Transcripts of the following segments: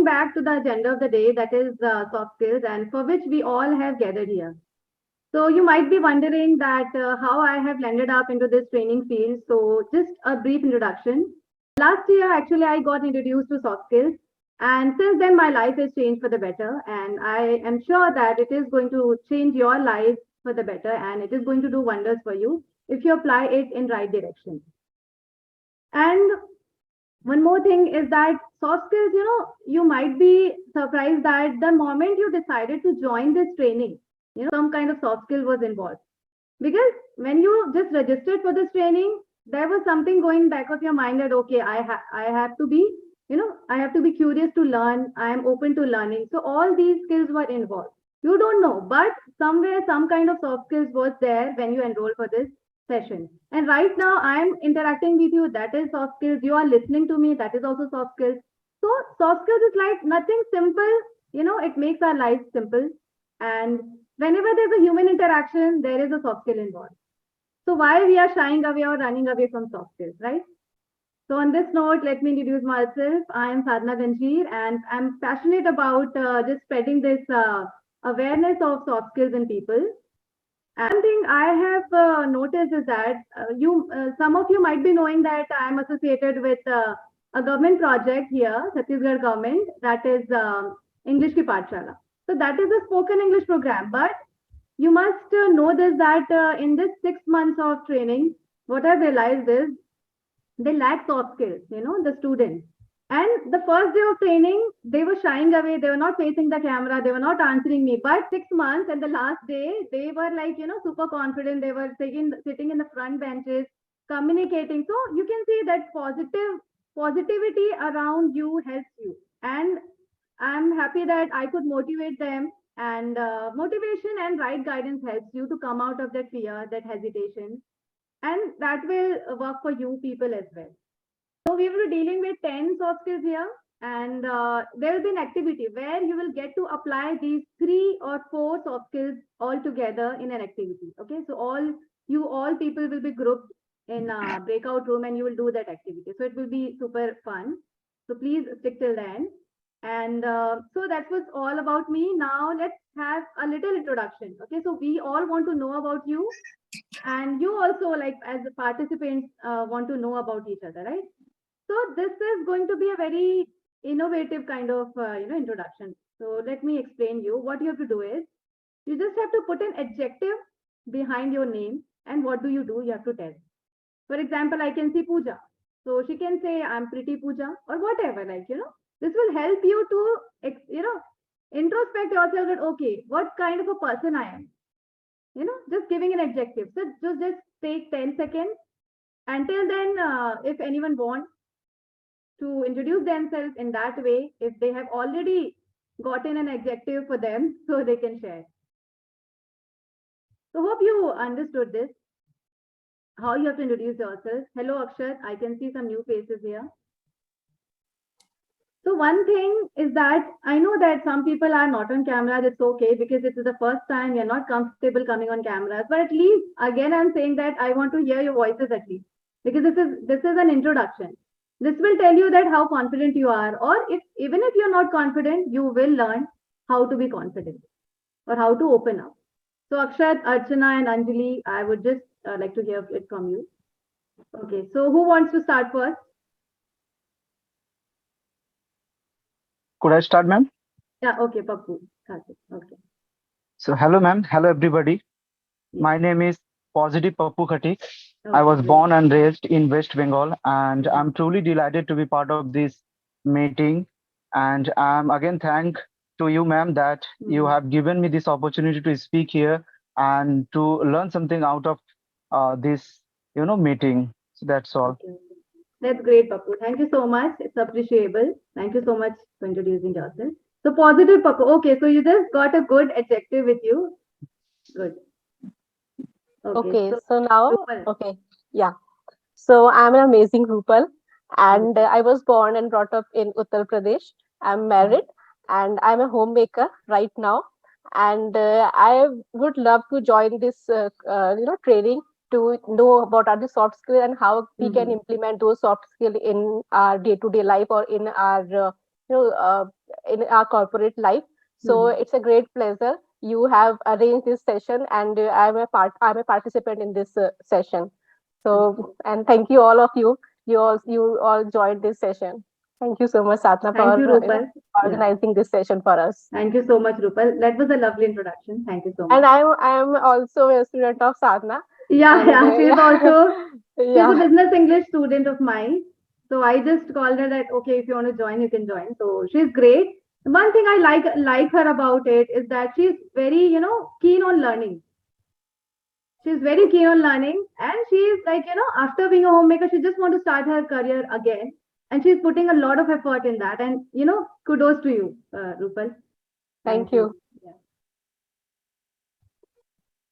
going back to the agenda of the day, that is soft skills, and for which we all have gathered here. So you might be wondering that how I have landed up into this training field. So just a brief introduction. Last year, actually, I got introduced to soft skills, and since then, my life has changed for the better. And I am sure that it is going to change your life for the better, and it is going to do wonders for you if you apply it in right direction. And one more thing is that soft skills, you might be surprised that the moment you decided to join this training, some kind of soft skill was involved. Because when you just registered for this training, there was something going back of your mind that, okay, I have to be, I have to be curious to learn. I am open to learning. So all these skills were involved. You don't know, but somewhere some kind of soft skills was there when you enroll for this session. And right now I am interacting with you. That is soft skills. You are listening to me. That is also soft skills. So soft skills is like nothing simple. It makes our life simple. And whenever there's a human interaction, there is a soft skill involved. So why we are shying away or running away from soft skills, right? So on this note, let me introduce myself. I am Sadhna Ganjir, and I'm passionate about just spreading this awareness of soft skills in people. And one thing I have noticed is that some of you might be knowing that I'm associated with a government project here, Chhattisgarh government, that is English Ki Pathshala. So that is a spoken English program, but you must know this that in this 6 months of training, what I've realized is they lack soft skills, the students. And the first day of training, they were shying away. They were not facing the camera. They were not answering me. But 6 months and the last day, they were like, super confident. They were sitting in the front benches, communicating. So you can see that positivity around you helps you. And I'm happy that I could motivate them. And motivation and right guidance helps you to come out of that fear, that hesitation. And that will work for you people as well. So we will be dealing with 10 soft skills here, and there will be an activity where you will get to apply these 3 or 4 soft skills all together in an activity. Okay, so all people will be grouped in a breakout room, and you will do that activity. So it will be super fun. So please stick till the end. And so that was all about me. Now let's have a little introduction. Okay, so we all want to know about you, and you also, like as participants, want to know about each other, right? So this is going to be a very innovative kind of introduction. So let me explain you. What you have to do is you just have to put an adjective behind your name, and what do? You have to tell. For example, I can see Pooja. So she can say, I'm pretty Pooja, or whatever, this will help you to, introspect yourself that, okay, what kind of a person I am, just giving an adjective. So just take 10 seconds. Until then, if anyone wants to introduce themselves in that way, if they have already gotten an adjective for them, so they can share. So hope you understood this, how you have to introduce yourself. Hello, Akshat. I can see some new faces here. So one thing is that I know that some people are not on camera. It's okay because this is the first time you're not comfortable coming on cameras. But at least, again, I'm saying that I want to hear your voices at least, because this is an introduction. This will tell you that how confident you are, or even if you're not confident, you will learn how to be confident or how to open up. So Akshat, Archana, and Anjali, I would just like to hear it from you. Okay, so who wants to start first? Could I start, ma'am? Yeah, okay, Pappu. Okay. So hello, ma'am. Hello, everybody. Yeah. My name is Positive Pappu Khatik. Okay, I was great. born and raised in West Bengal, and I'm truly delighted to be part of this meeting. And I'm again thank to you, ma'am, that you have given me this opportunity to speak here and to learn something out of this, meeting. So that's all. Okay. That's great, Pappu. Thank you so much. It's appreciable. Thank you so much for introducing yourself. So positive, Pappu. Okay, so you just got a good adjective with you. Good. Okay, so now, okay, yeah. So I'm an amazing Rupal, and I was born and brought up in Uttar Pradesh. I'm married, and I'm a homemaker right now. And I would love to join this, training to know about our soft skills and how we can implement those soft skills in our day-to-day life or in our, in our corporate life. So it's a great pleasure. You have arranged this session, and I'm a participant in this session. So, and thank you all of you. You all joined this session. Thank you so much, Satna, Thank you, for Rupal. organizing this session for us. Thank you so much, Rupal. That was a lovely introduction. Thank you so much. And I'm also a student of Sadhana. Yeah, And, she's also she's a yeah. business English student of mine. So I just called her that okay, if you want to join, you can join. So she's great. One thing I like her about it is that she's very, keen on learning. She's very keen on learning, and she's like, after being a homemaker, she just want to start her career again, and she's putting a lot of effort in that. And kudos to you, Rupal. Thank you.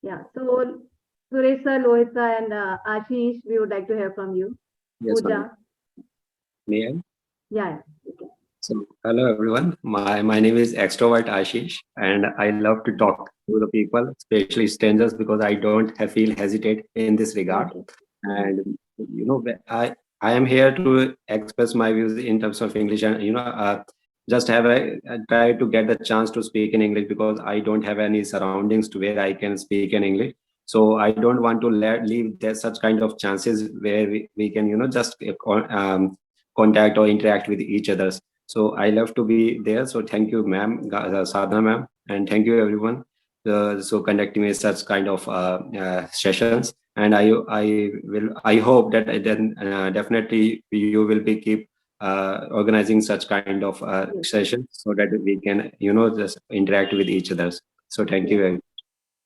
Yeah. So Suresh sir, Lohit sir, and Ashish, we would like to hear from you. Yes, Pooja. ma'am. May I? Yeah. Okay. So, hello everyone. My name is Extrovert Ashish, and I love to talk to the people, especially strangers, because I don't feel hesitate in this regard. Okay. And I am here to express my views in terms of English, and just have try to get the chance to speak in English, because I don't have any surroundings to where I can speak in English. So I don't want to leave there such kind of chances where we can just contact or interact with each others. So I love to be there. So thank you, ma'am, Sadhana ma'am, and thank you everyone. So conducting me such kind of sessions, and I hope that then definitely you will be keep organizing such kind of sessions, so that we can just interact with each others. So thank you very much.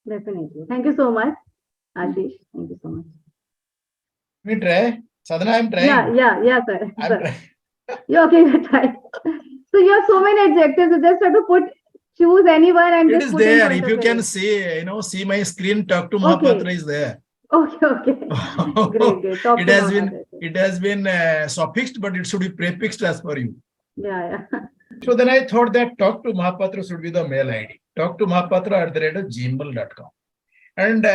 Definitely. Thank you so much, Ashish. Thank you so much. We try. Sadhana, I'm trying. Yeah, sir. I'm Sir. trying. Yeah, okay, you try. So you have so many adjectives. You just have to choose anyone and It just is put in there. front If of you it. can see my screen, talk to Okay. Mahapatra is there. Okay. Great. Talk It to has Mahapatra. it has been suffixed, but it should be prefixed as per you. Yeah. So then I thought that talk to Mahapatra should be the mail ID. Talk to Mahapatra @gmail.com. And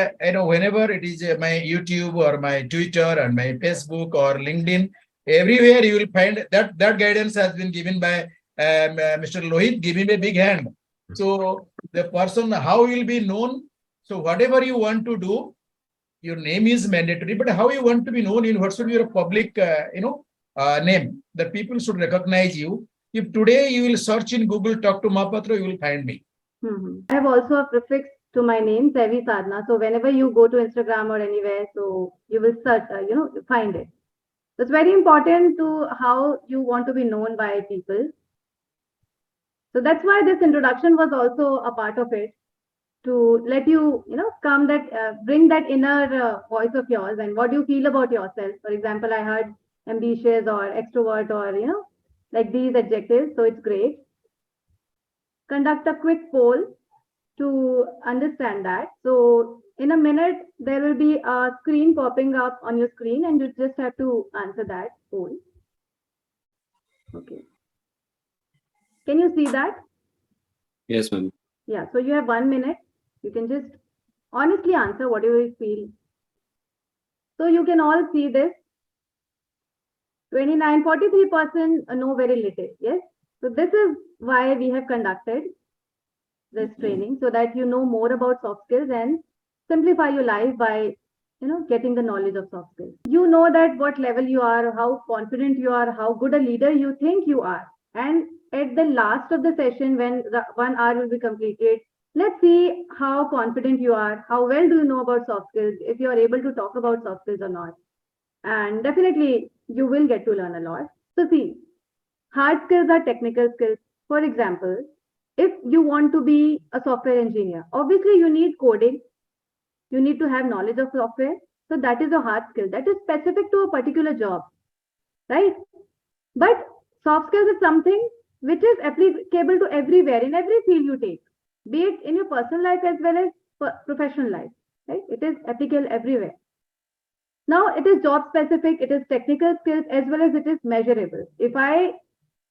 whenever it is my YouTube or my Twitter and my Facebook or LinkedIn, everywhere you will find that guidance has been given by Mr. Lohit. Give him a big hand. So the person, how will be known? So whatever you want to do, your name is mandatory, but how you want to be known in what should be your public, name, that people should recognize you. If today you will search in Google, talk to Mahapatra, you will find me. I have also a prefix to my name, Sevi Sadhana. So whenever you go to Instagram or anywhere, so you will search, find it. So it's very important to how you want to be known by people. So that's why this introduction was also a part of it, to let you, come that, bring that inner voice of yours and what do you feel about yourself. For example, I heard ambitious or extrovert or, like these adjectives. So it's great. Conduct a quick poll to understand that. So in a minute, there will be a screen popping up on your screen and you just have to answer that poll. Okay. Can you see that? Yes, ma'am. Yeah. So you have 1 minute. You can just honestly answer whatever you feel. So you can all see this. 43% know very little. Yes. So this is why we have conducted this training, so that you know more about soft skills and simplify your life by getting the knowledge of soft skills. You know that what level you are, how confident you are, how good a leader you think you are. And at the last of the session, when the 1 hour will be completed, let's see how confident you are, how well do you know about soft skills, if you are able to talk about soft skills or not. And definitely you will get to learn a lot. So see, hard skills are technical skills. For example, if you want to be a software engineer, obviously you need coding. You need to have knowledge of software. So that is a hard skill that is specific to a particular job, right? But soft skills is something which is applicable to everywhere, in every field you take, be it in your personal life as well as professional life, right? It is applicable everywhere. Now it is job specific, it is technical skills as well as it is measurable. If I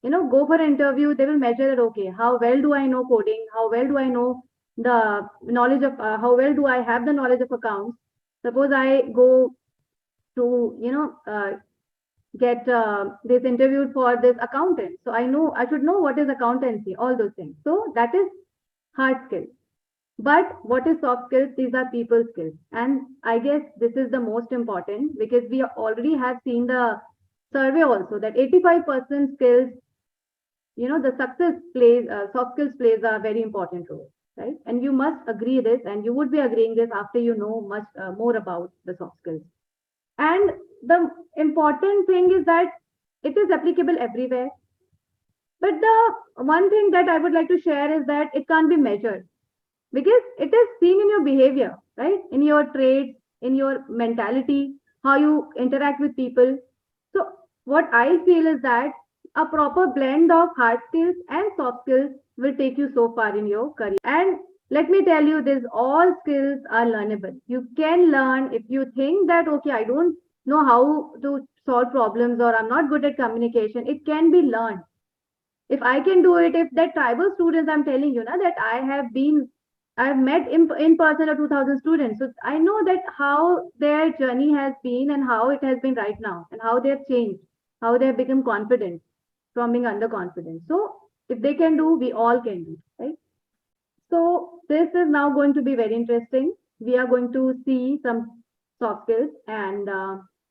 go for an interview, they will measure it. Okay, how well do I know coding? How well do I know the knowledge of, how well do I have the knowledge of accounts? Suppose I go to, get this interviewed for this accountant. So I know I should know what is accountancy, all those things. So that is hard skills. But what is soft skills? These are people skills. And I guess this is the most important because we already have seen the survey also that 85% skills, the success plays, soft skills plays a very important role, right? And you must agree this, and you would be agreeing this after you know much more about the soft skills. And the important thing is that it is applicable everywhere. But the one thing that I would like to share is that it can't be measured because it is seen in your behavior, right? In your traits, in your mentality, how you interact with people. So, what I feel is that a proper blend of hard skills and soft skills will take you so far in your career. And let me tell you this, all skills are learnable. You can learn if you think that, okay, I don't know how to solve problems or I'm not good at communication, it can be learned. If I can do it, if that tribal students, I'm telling you now that I've met in person of 2000 students. So I know that how their journey has been and how it has been right now and how they've changed, how they have become confident from being underconfident. So if they can do, we all can do, right? So this is now going to be very interesting. We are going to see some soft skills and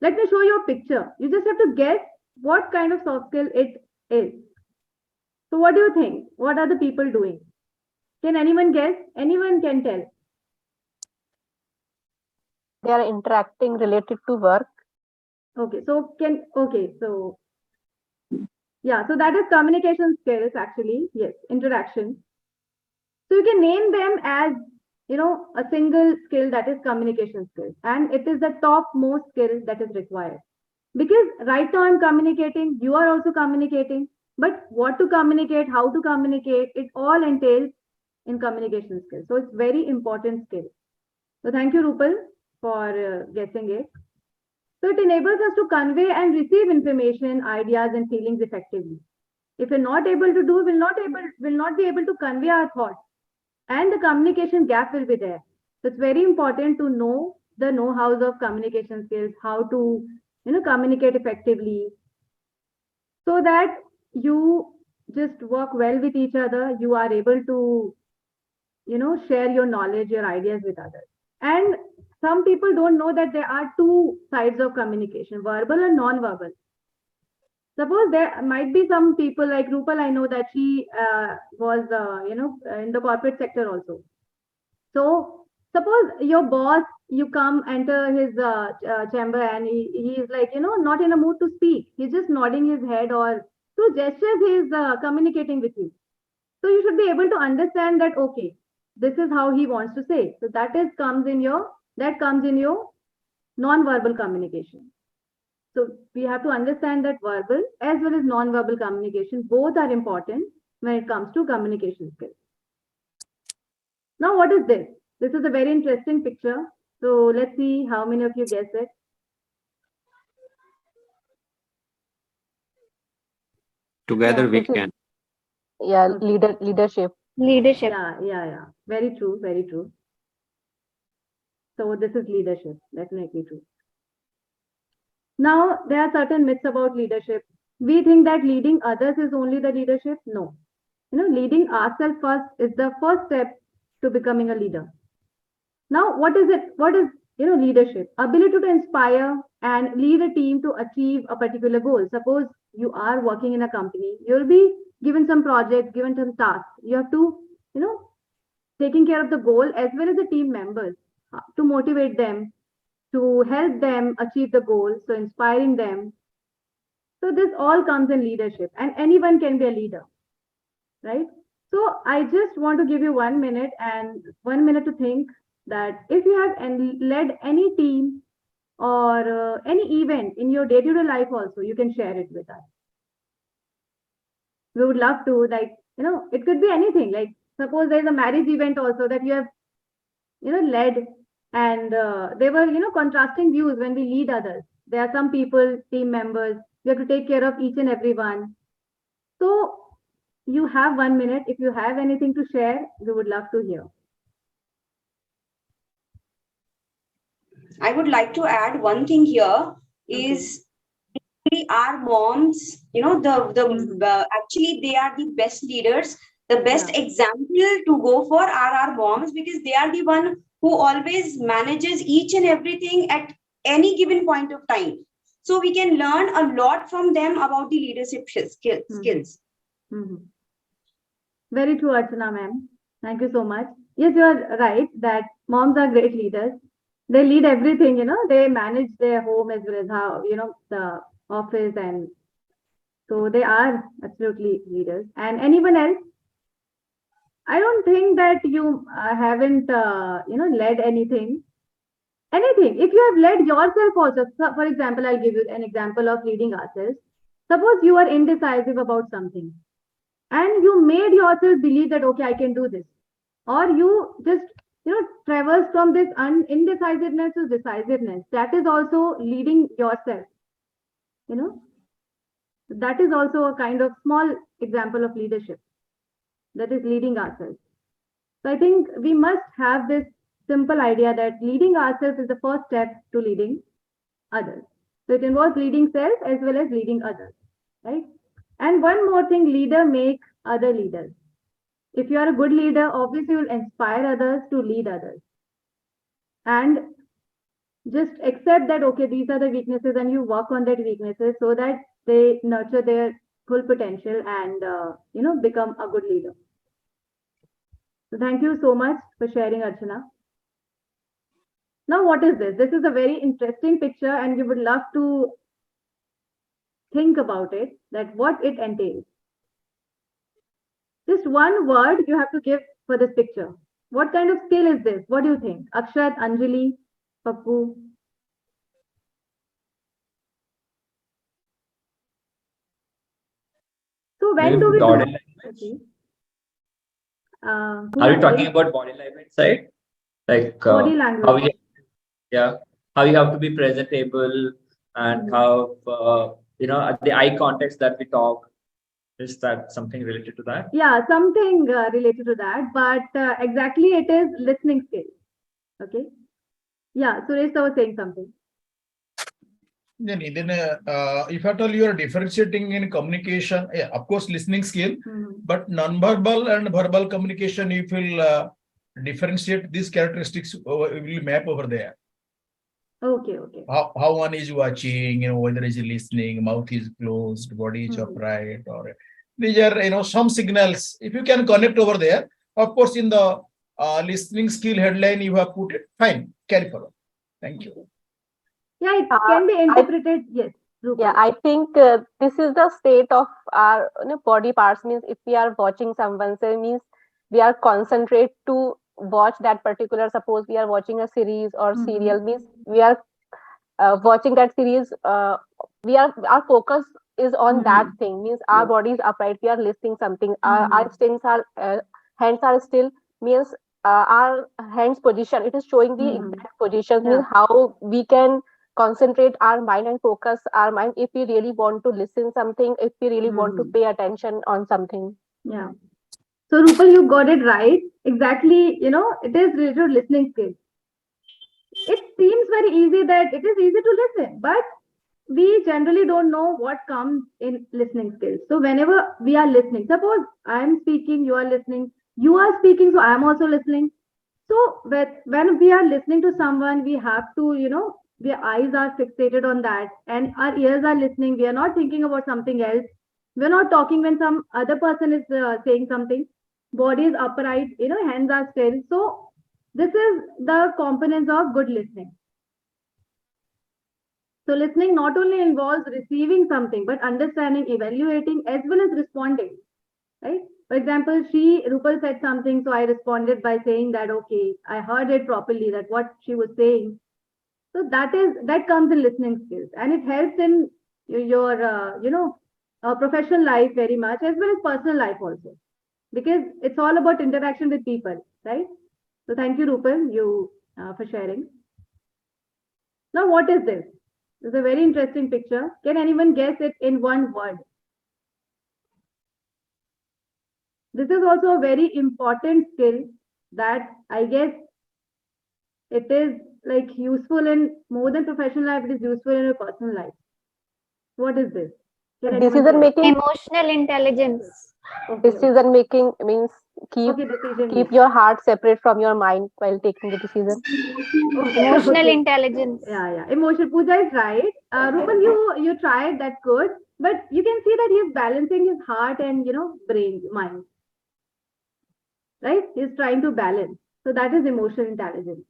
let me show you a picture. You just have to guess what kind of soft skill it is. So what do you think? What are the people doing? Can anyone guess? Anyone can tell. They are interacting related to work. Okay, so yeah, so that is communication skills actually. Yes, interaction. So you can name them as, a single skill that is communication skills. And it is the topmost skill that is required. Because right now I'm communicating, you are also communicating. But what to communicate, how to communicate, it all entails in communication skills. So it's very important skill. So thank you, Rupal, for guessing it. So it enables us to convey and receive information, ideas, and feelings effectively. If we're not able to do, we'll not be able to convey our thoughts, and the communication gap will be there. So it's very important to know the know-hows of communication skills, how to communicate effectively, so that you just work well with each other. You are able to share your knowledge, your ideas with others. And some people don't know that there are two sides of communication, verbal and non-verbal. Suppose there might be some people like Rupal, I know that she was, in the corporate sector also. So suppose your boss, you come enter his chamber and he is like, not in a mood to speak. He's just nodding his head or through gestures, he's communicating with you. So you should be able to understand that, okay, this is how he wants to say. So that comes in your non-verbal communication. So we have to understand that verbal as well as non-verbal communication, both are important when it comes to communication skills. Now, what is this? This is a very interesting picture. So let's see how many of you guess it. Together we can. Yeah, leadership. Leadership. Yeah. Very true, very true. So this is leadership, definitely true. Now, there are certain myths about leadership. We think that leading others is only the leadership. No. Leading ourselves first is the first step to becoming a leader. Now, what is it? What is, leadership? Ability to inspire and lead a team to achieve a particular goal. Suppose you are working in a company, you'll be given some projects, given some tasks. You have to, taking care of the goal as well as the team members to motivate them, to help them achieve the goal. So inspiring them. So this all comes in leadership, and anyone can be a leader, right? So I just want to give you 1 minute and 1 minute to think that if you have led any team or any event in your day-to-day life also, you can share it with us. We would love to, like, it could be anything. Like suppose there's a marriage event also that you have, led, and there were, contrasting views when we lead others. There are some people, team members, we have to take care of each and every one. So you have 1 minute. If you have anything to share, we would love to hear. I would like to add one thing here is our moms, actually they are the best leaders. The best example to go for are our moms, because they are the one who always manages each and everything at any given point of time. So we can learn a lot from them about the leadership skills. Very true, Archana ma'am. Thank you so much. Yes, you are right that moms are great leaders. They lead everything, they manage their home as well as how, the office, and so they are absolutely leaders. And anyone else? I don't think that you haven't, led anything. Anything. If you have led yourself also, for example, I'll give you an example of leading ourselves. Suppose you are indecisive about something and you made yourself believe that, okay, I can do this. Or you just, traverse from this indecisiveness to decisiveness. That is also leading yourself, That is also a kind of small example of leadership. That is leading ourselves. So I think we must have this simple idea that leading ourselves is the first step to leading others. So it involves leading self as well as leading others, right? And one more thing, leader make other leaders. If you are a good leader, obviously you will inspire others to lead others. And just accept that, okay, these are the weaknesses, and you work on that weaknesses so that they nurture their full potential and, become a good leader. So thank you so much for sharing, Archana. Now, what is this? This is a very interesting picture, and we would love to think about it, that what it entails. Just one word you have to give for this picture. What kind of skill is this? What do you think? Akshat, Anjali, Pappu? So when do we body do? language? Okay. Are you talking about body language side? Like body language. how you have to be presentable, and how the eye context that we talk. Is that something related to that? Yeah, something related to that, but exactly it is listening skills. Okay. Yeah, Suresh was saying something. Then if at all you are differentiating in communication, yeah, of course, listening skill, but non-verbal and verbal communication, if you'll differentiate these characteristics, will map over there. Okay. How one is watching, whether is listening, mouth is closed, body is upright, or these are, some signals. If you can connect over there, of course, in the listening skill headline, you have put it, fine, carry forward. Thank you. Yeah, it can be interpreted, yes. Rupal. Yeah, I think this is the state of our body parts. Means if we are watching someone, so it means we are concentrate to watch that particular. Suppose we are watching a series or serial, means we are watching that series. Our focus is on that thing. Means our body is upright. We are listening something. Our hands are still. Means our hands position. It is showing the exact position. Means how we can concentrate our mind and focus our mind if we really want to listen something, if we really want to pay attention on something. Yeah. So Rupal, you got it right. Exactly, it is related to listening skills. It seems very easy that it is easy to listen, but we generally don't know what comes in listening skills. So whenever we are listening, suppose I am speaking, you are listening, you are speaking, so I am also listening. So when we are listening to someone, we have to, our eyes are fixated on that, and our ears are listening. We are not thinking about something else. We're not talking when some other person is saying something. Body is upright, hands are still. So this is the components of good listening. So listening not only involves receiving something, but understanding, evaluating, as well as responding, right? For example, Rupal said something, so I responded by saying that, okay, I heard it properly, that what she was saying. So that comes in listening skills, and it helps in your, professional life very much, as well as personal life also, because it's all about interaction with people, right? So thank you, Rupal, for sharing. Now, what is this? This is a very interesting picture. Can anyone guess it in one word? This is also a very important skill that I guess it is like useful in more than professional life, it is useful in your personal life. What is this? Decision making. Emotional intelligence. Okay. Decision making means keep your heart separate from your mind while taking the decision. Emotional intelligence. Yeah. Emotion. Pooja is right. Rupal, you tried. That's good. But you can see that he's balancing his heart and brain, mind. Right? He's trying to balance. So that is emotional intelligence.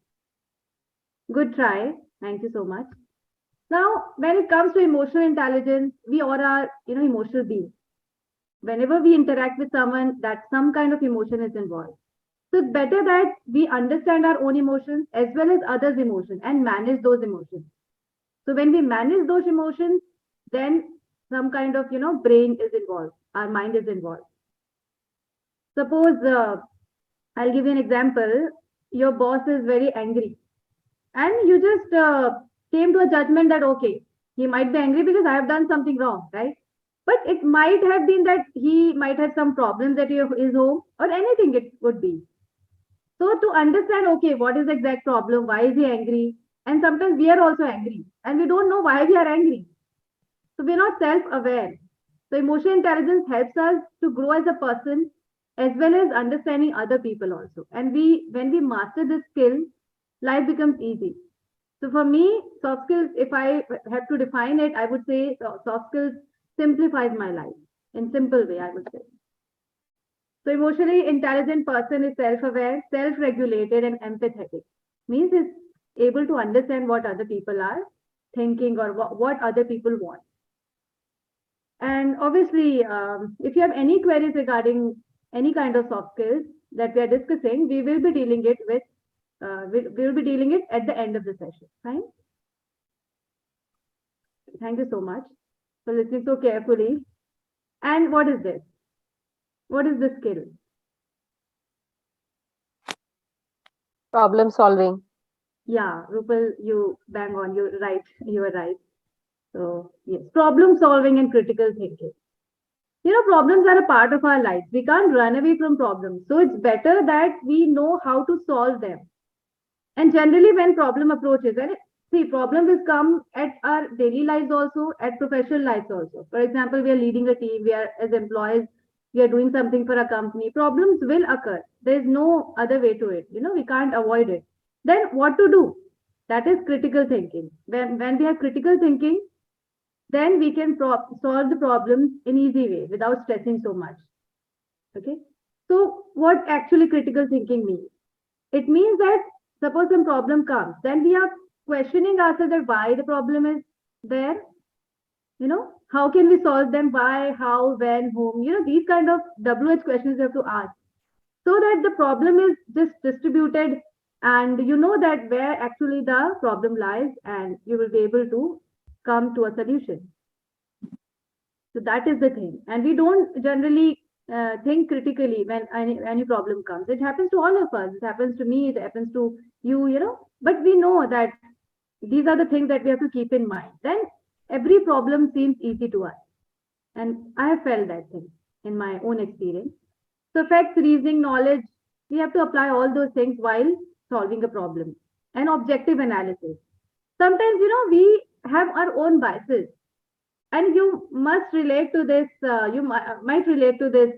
Good try. Thank you so much. Now, when it comes to emotional intelligence, we all are, emotional beings. Whenever we interact with someone, that some kind of emotion is involved. So it's better that we understand our own emotions as well as others' emotions and manage those emotions. So when we manage those emotions, then some kind of, brain is involved. Our mind is involved. Suppose, I'll give you an example. Your boss is very angry and you just came to a judgment that, okay, he might be angry because I have done something wrong, right? But it might have been that he might have some problems at his home or anything it would be. So to understand, okay, what is the exact problem? Why is he angry? And sometimes we are also angry and we don't know why we are angry. So we're not self-aware. So emotional intelligence helps us to grow as a person as well as understanding other people also. And when we master this skill, life becomes easy. So for me, soft skills, if I have to define it, I would say soft skills simplifies my life in simple way, I would say. So emotionally intelligent person is self-aware, self-regulated and empathetic. Means is able to understand what other people are thinking or what other people want. And obviously, if you have any queries regarding any kind of soft skills that we are discussing, we will be dealing it with we'll be dealing it at the end of the session. Fine. Thank you so much for listening so carefully. And what is this? What is the skill? Problem solving. Yeah, Rupal, you bang on. You're right. You are right. So yes, problem solving and critical thinking. Problems are a part of our life. We can't run away from problems. So it's better that we know how to solve them. And generally, when problem approaches, and see, problem will come at our daily lives also, at professional lives also. For example, we are leading a team, we are as employees, we are doing something for a company. Problems will occur. There is no other way to it. We can't avoid it. Then what to do? That is critical thinking. When we have critical thinking, then we can solve the problems in easy way without stressing so much. Okay. So what actually critical thinking means? It means that suppose some problem comes, then we are questioning ourselves that why the problem is there. How can we solve them? Why, how, when, whom? These kind of WH questions you have to ask so that the problem is just distributed and you know that where actually the problem lies and you will be able to come to a solution. So that is the thing. And we don't generally think critically when any problem comes. It happens to all of us. It happens to me. It happens to you, But we know that these are the things that we have to keep in mind. Then every problem seems easy to us. And I have felt that thing in my own experience. So facts, reasoning, knowledge, we have to apply all those things while solving a problem. And objective analysis. Sometimes, we have our own biases and you must relate to this you might relate to this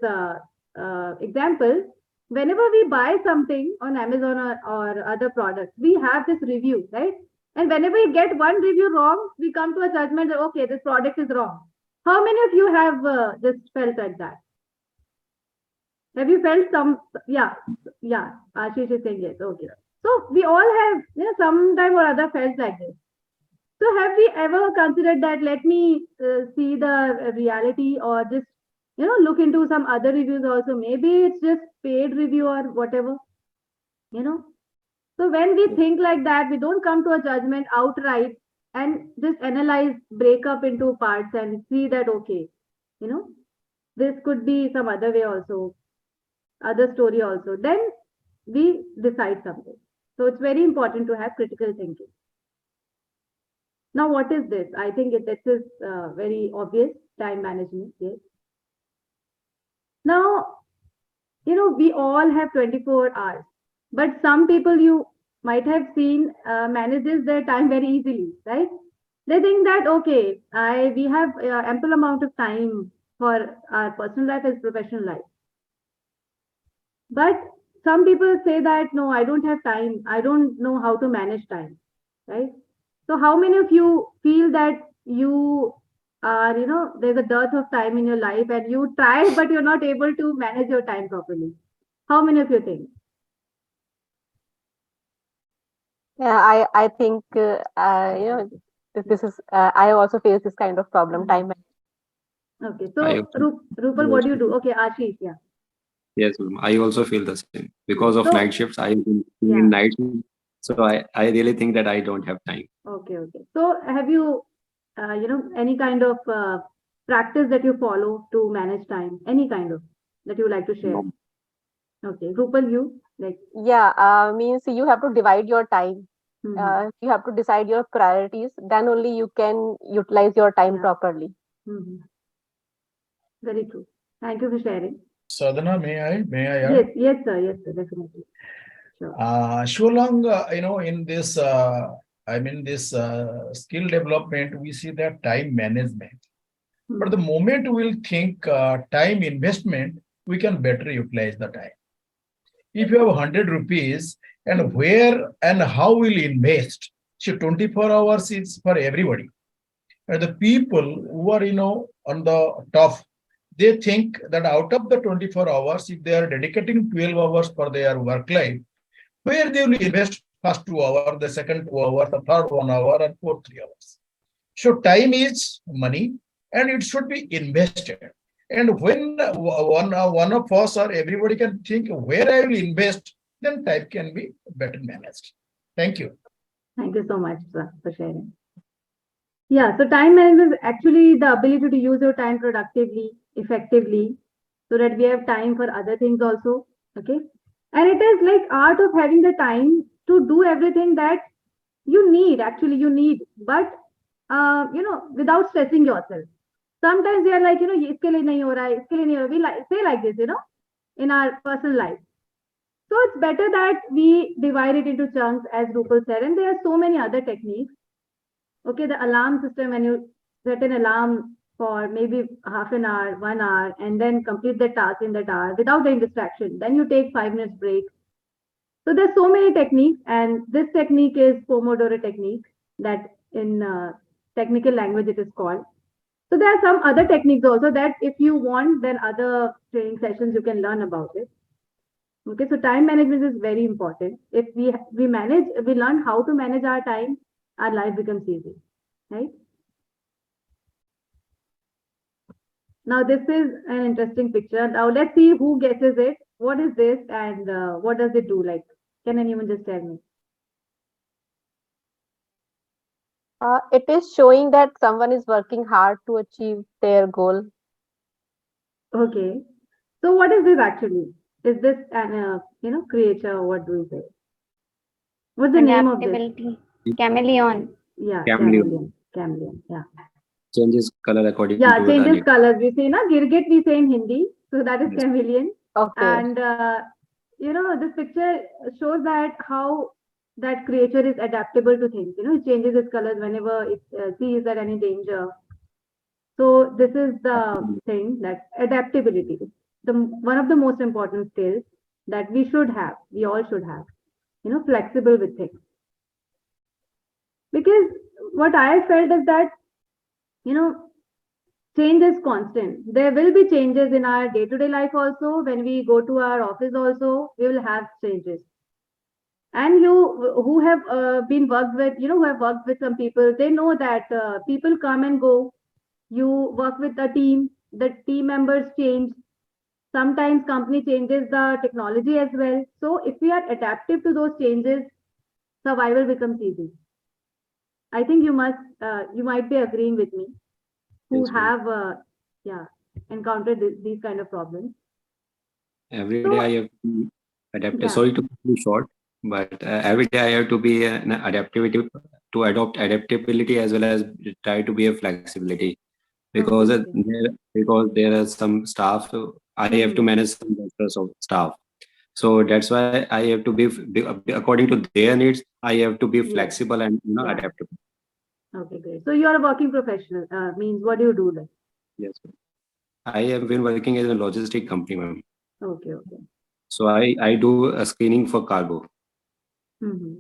example. Whenever we buy something on Amazon or other products, we have this review, right? And whenever we get one review wrong, we come to a judgment that okay, this product is wrong. How many of you have just felt like that? Have you felt some? Yeah Ashish is saying yes. Okay, so we all have sometime or other felt like this. So have we ever considered that let me see the reality or just, look into some other reviews also. Maybe it's just paid review or whatever, So when we think like that, we don't come to a judgment outright and just analyze, break up into parts and see that, okay, this could be some other way also, other story also. Then we decide something. So it's very important to have critical thinking. Now, what is this? I think this is very obvious, time management. Yes. Now, we all have 24 hours, but some people you might have seen manages their time very easily, right? They think that, okay, we have ample amount of time for our personal life as professional life. But some people say that, no, I don't have time. I don't know how to manage time, right? So how many of you feel that you are, there's a dearth of time in your life and you try, but you're not able to manage your time properly? How many of you think? Yeah, I think this is I also face this kind of problem. Time. Okay, so Rupal, what do you do? Okay, Ashish, yeah. Yes, ma'am. I also feel the same. Because of So- night shifts, I have been in night shifts. So I really think that I don't have time. Okay. So have you, any kind of practice that you follow to manage time? Any kind of that you would like to share? No. Okay, Rupal, you like? Yeah, means you have to divide your time. Mhm. You have to decide your priorities. Then only you can utilize your time Yeah. properly. Mhm. Very true. Thank you for sharing. Sadhana, may I add? Yes, sir, definitely. Sure. Shulong, in this, this skill development, we see that time management. But the moment we'll think time investment, we can better utilize the time. If you have 100 rupees and where and how will invest, so 24 hours is for everybody. And the people who are, on the top, they think that out of the 24 hours, if they are dedicating 12 hours for their work life, where they will invest first 2 hours, the second 2 hours, the third 1 hour, and fourth 3 hours. So time is money and it should be invested. And when one of us or everybody can think where I will invest, then time can be better managed. Thank you. Thank you so much, sir, for sharing. Yeah, so time management is actually the ability to use your time productively, effectively, so that we have time for other things also. Okay. And it is like art of having the time to do everything that you need, but without stressing yourself. Sometimes we are like, iske liye nahi ho raha hai, iske liye nahi ho raha. We like, say like this, in our personal life. So it's better that we divide it into chunks, as Rupal said, and there are so many other techniques. Okay, the alarm system, when you set an alarm for maybe half an hour, 1 hour, and then complete the task in that hour without any distraction. Then you take 5 minutes break. So there's so many techniques, and this technique is Pomodoro technique, that in technical language it is called. So there are some other techniques also that if you want, then other training sessions you can learn about it. Okay, so time management is very important. If we learn how to manage our time, our life becomes easy, right? Now this is an interesting picture. Now let's see who guesses it. What is this and what does it do? Like, can anyone just tell me? It is showing that someone is working hard to achieve their goal. Okay, so what is this actually? Is this an creature? What do we say? What's the name of this? Adaptability. Chameleon. Yeah, Chameleon. chameleon. Yeah. Changes color according to the Changes light. colors. We say na girgit we say in Hindi. So that is Yes. chameleon. Okay. And this picture shows that how that creature is adaptable to things. It changes its colors whenever it sees that any danger. So this is the thing, that adaptability. One of the most important skills that we all should have. Flexible with things. Because what I felt is that, change is constant. There will be changes in our day-to-day life also. When we go to our office also, we will have changes. And you who have been worked with, who have worked with some people, they know that people come and go. You work with a team, the team members change. Sometimes company changes the technology as well. So if we are adaptive to those changes, survival becomes easy. I think you might be agreeing with me, who Yes, ma'am. have encountered these kind of problems. Every So- day I have to adapt. Yeah. Sorry to be short, but every day I have to be an adaptivity to adopt adaptability as well as try to be a flexibility because there are some staff. I have to manage some members of staff. So that's why I have to be according to their needs. I have to be Yes. flexible and Yeah. adaptable. Okay, great. So you are a working professional. Means what do you do then? Yes, ma'am. I have been working as a logistic company, ma'am. Okay, okay. So I do a screening for cargo. Mm-hmm.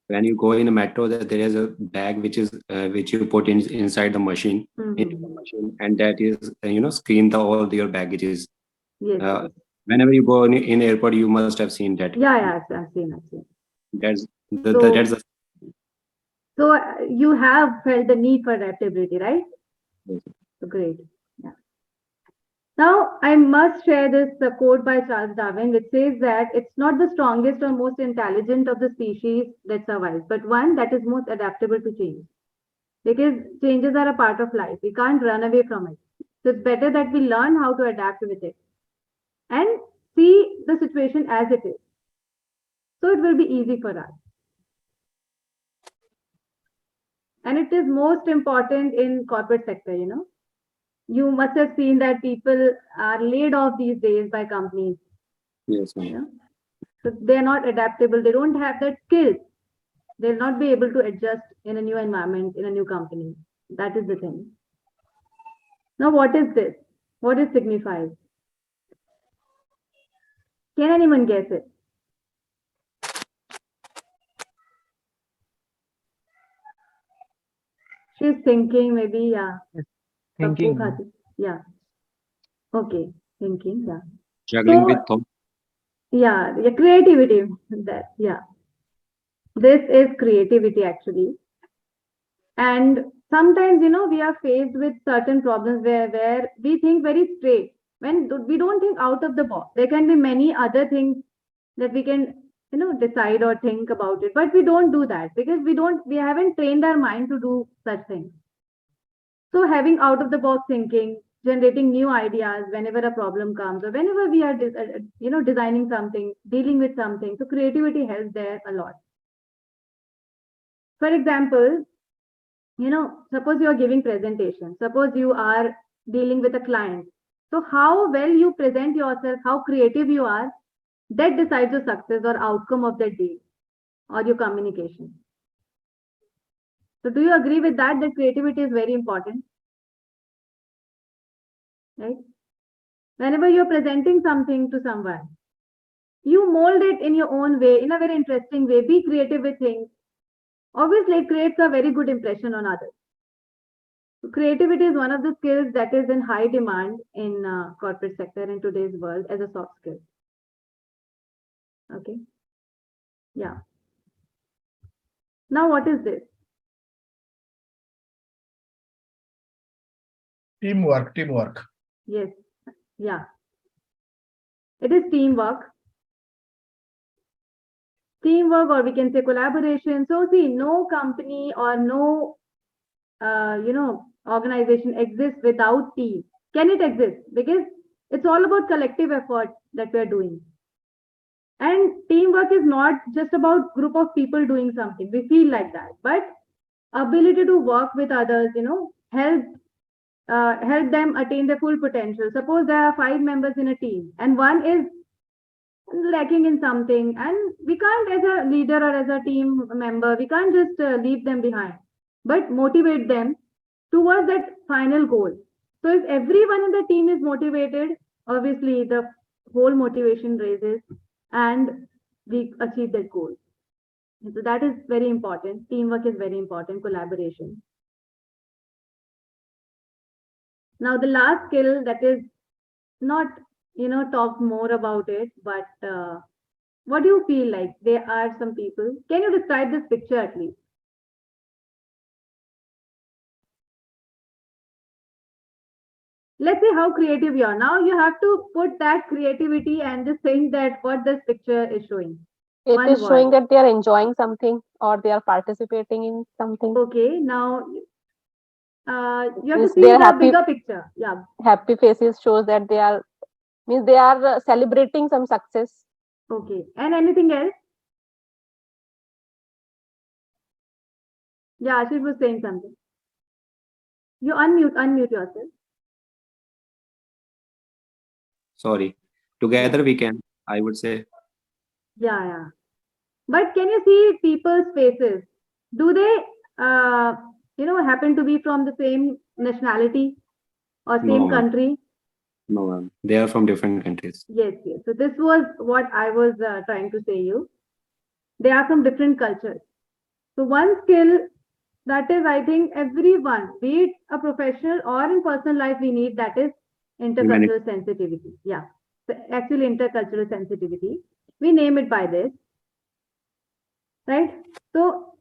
When you go in a metro, that there is a bag which you put inside the machine, and that is screen all your baggages. Yes, yes. Whenever you go in airport, you must have seen that. Yeah, I've seen. That's So- that's the So you have felt the need for adaptability, right? Yes. Great. Yeah. Now, I must share this quote by Charles Darwin, which says that it's not the strongest or most intelligent of the species that survives, but one that is most adaptable to change. Because changes are a part of life. We can't run away from it. So it's better that we learn how to adapt with it and see the situation as it is. So it will be easy for us. And it is most important in corporate sector, You must have seen that people are laid off these days by companies. Yes, ma'am. You know? So they're not adaptable. They don't have that skill. They'll not be able to adjust in a new environment, in a new company. That is the thing. Now, what is this? What it signifies? Can anyone guess it? She's thinking, maybe, yeah. Thinking. Yeah. Okay. Thinking, yeah. Juggling So- with thought. Yeah, creativity. That, yeah. This is creativity actually. And sometimes, we are faced with certain problems where we think very straight. When we don't think out of the box, there can be many other things that we can, decide or think about it. But we don't do that because we haven't trained our mind to do such things. So having out of the box thinking, generating new ideas whenever a problem comes or whenever we are, designing something, dealing with something. So creativity helps there a lot. For example, suppose you are giving presentation, suppose you are dealing with a client. So how well you present yourself, how creative you are, that decides your success or outcome of that deal or your communication. So do you agree with that creativity is very important? Right? Whenever you're presenting something to someone, you mold it in your own way, in a very interesting way, be creative with things. Obviously, it creates a very good impression on others. Creativity is one of the skills that is in high demand in corporate sector in today's world as a soft skill. Okay. Yeah. Now, what is this? Teamwork. Yes. Yeah. It is teamwork. Teamwork, or we can say collaboration. So see, no company or no, organization exists without team. Can it exist? Because it's all about collective effort that we're doing. And teamwork is not just about group of people doing something. We feel like that, but ability to work with others, help them attain their full potential. Suppose there are 5 members in a team and one is lacking in something, and we can't, as a leader or as a team member, we can't just leave them behind, but motivate them towards that final goal. So if everyone in the team is motivated, obviously the whole motivation raises and we achieve that goal. So that is very important. Teamwork is very important, collaboration. Now the last skill that is not, talk more about it, but what do you feel like? There are some people. Can you describe this picture at least? Let's see how creative you are. Now you have to put that creativity and just think that what this picture is showing. It One is showing word. that they are enjoying something or they are participating in something. Okay, now you have to Means see they are the happy. bigger picture. Yeah. Happy faces shows that they are, means they are celebrating some success. Okay. And anything else? Yeah, she was saying something. You unmute yourself. Sorry. Together we can, I would say. Yeah. But can you see people's faces? Do they happen to be from the same nationality or No, same ma'am. country? No, ma'am. They are from different countries. Yes, yes. So this was what I was trying to say you. They are from different cultures. So one skill that is, I think, everyone, be it a professional or in personal life, we need, that is Humanity. intercultural sensitivity. Yeah, so actually intercultural sensitivity. We name it by this, right? So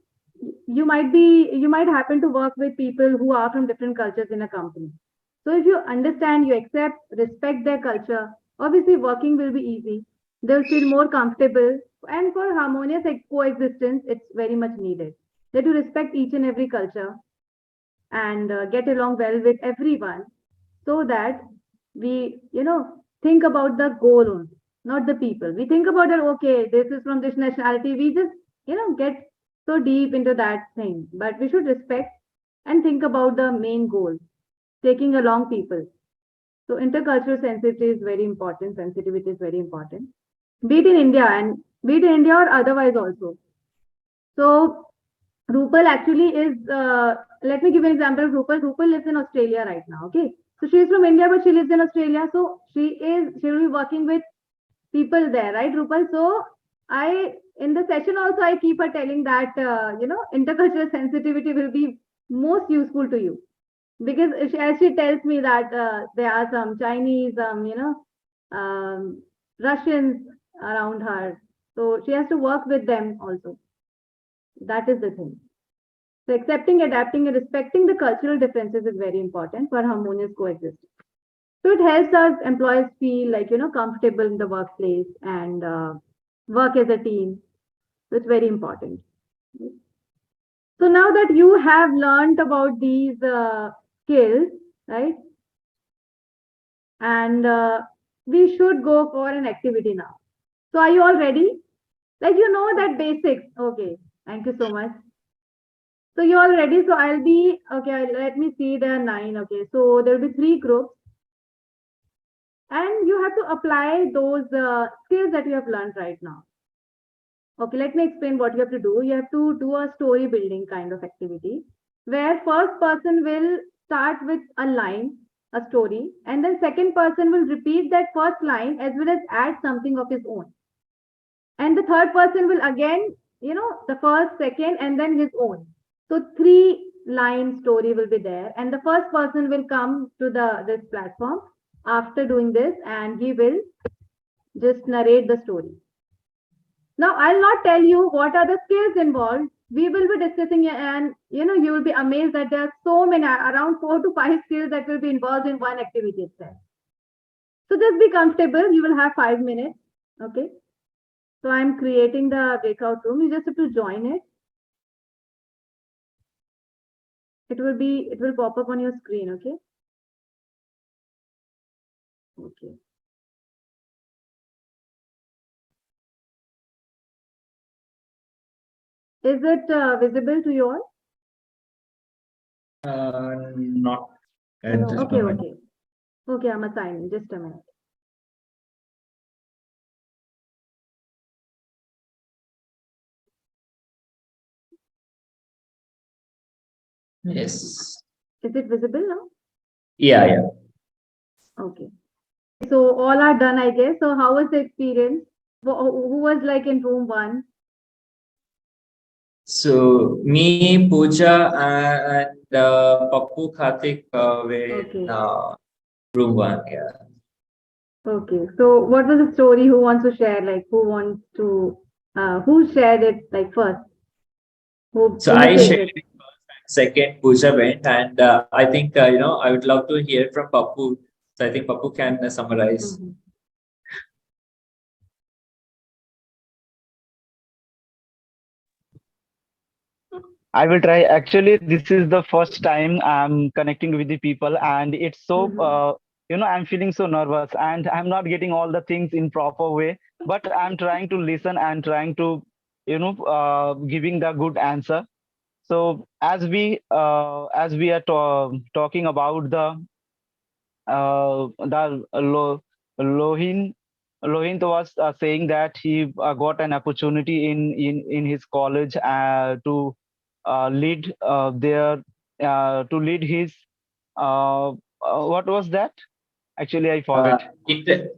you might happen to work with people who are from different cultures in a company. So if you understand, you accept, respect their culture, obviously working will be easy. They'll feel more comfortable, and for harmonious coexistence, it's very much needed. That you respect each and every culture and get along well with everyone, so that we think about the goal only, not the people. We think about it, okay, this is from this nationality, we just get so deep into that thing, but we should respect and think about the main goal, taking along people. So intercultural sensitivity is very important, sensitivity is very important, be it in India, and be it in India or otherwise also. So Rupal actually is, let me give an example of Rupal. Rupal lives in Australia right now. Okay. So she is from India, but she lives in Australia. So she will be working with people there, right, Rupal? So in the session also, I keep her telling that, intercultural sensitivity will be most useful to you. Because as she tells me that there are some Chinese, Russians around her. So she has to work with them also. That is the thing. So accepting, adapting, and respecting the cultural differences is very important for harmonious coexistence. So it helps us employees feel like, comfortable in the workplace and work as a team. So it's very important. So now that you have learned about these skills, right? And we should go for an activity now. So are you all ready? Like, that basics. Okay. Thank you so much. So you all ready? So I'll be, okay, let me see, there are 9. Okay. So there will be 3 groups. And you have to apply those skills that you have learned right now. Okay, let me explain what you have to do. You have to do a story building kind of activity where first person will start with a line, a story, and then second person will repeat that first line as well as add something of his own. And the third person will again, the first, second, and then his own. So 3-line story will be there, and the first person will come to this platform after doing this, and he will just narrate the story. Now, I'll not tell you what are the skills involved. We will be discussing, and you will be amazed that there are so many, around 4 to 5 skills that will be involved in one activity itself. So just be comfortable. You will have 5 minutes. Okay. So I'm creating the breakout room. You just have to join it. It will pop up on your screen. Okay. Okay. Is it visible to you all? Not at this Okay, moment. okay. Okay, I'm assigning. Just a minute. Yes. Is it visible now? Yeah, yeah. Okay. So all are done, I guess. So how was the experience? Who was like in room 1? So me, Pooja, and Pappu Khatik were in room 1. Yeah. Okay. So what was the story? Who wants to share? Like, who shared it like first? Who So I shared initiated? it first, and second Pooja went, and I think I would love to hear from Pappu. So I think Pappu can summarize. Mhm. I will try. Actually, this is the first time I'm connecting with the people, and it's so, I'm feeling so nervous, and I'm not getting all the things in proper way. But I'm trying to listen and trying to, giving the good answer. So as we are talking about Lohin Lohin was saying that he got an opportunity in his college to lead their lead his what was that? Actually, I forgot.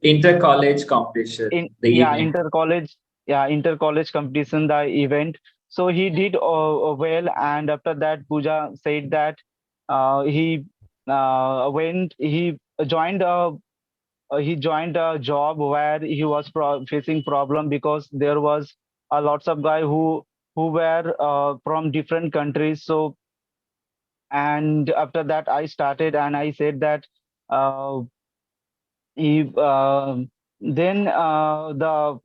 Inter-college competition. Inter-college competition, the event. So he did well, and after that, Pooja said that he joined a job where he was facing problem because there was a lots of guy who were from different countries. So, and after that, I started and I said that. He then the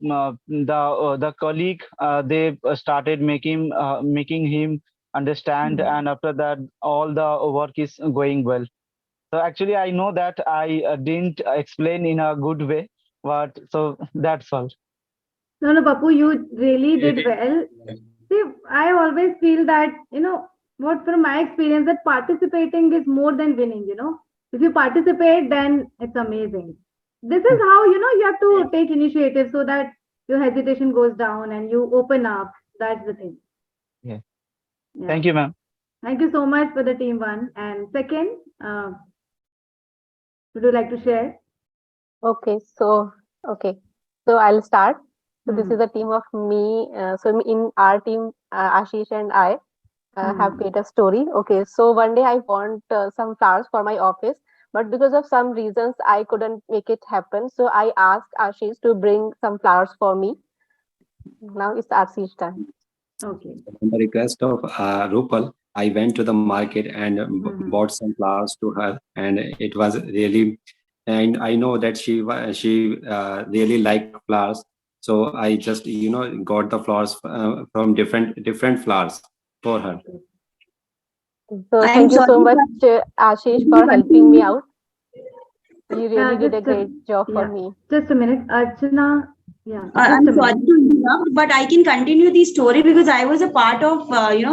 colleague they started making him understand, and after that all the work is going well. So actually I know that I didn't explain in a good way, but so that's all. No, Bapu, you really did well. See, I always feel that, what from my experience, that participating is more than winning, If you participate, then it's amazing. This is how, you have to take initiative so that your hesitation goes down and you open up. That's the thing. Yeah. Yeah. Thank you, ma'am. Thank you so much for the team one. And second, would you like to share? Okay, so I'll start. So this is a team of me. So in our team, Ashish and I have made a story. Okay, so one day I want some flowers for my office, but because of some reasons I couldn't make it happen. So I asked Ashish to bring some flowers for me. Now it's Ashish's time. Okay. On the request of Rupal, I went to the market and bought some flowers to her, and it was really. And I know that she really liked flowers, so I just got the flowers from different flowers for her. So thank you so much, Ashish, for helping me out. You really did a great job for me. Just a minute, Archana. Yeah, I'm sorry to interrupt, but I can continue the story because I was a part of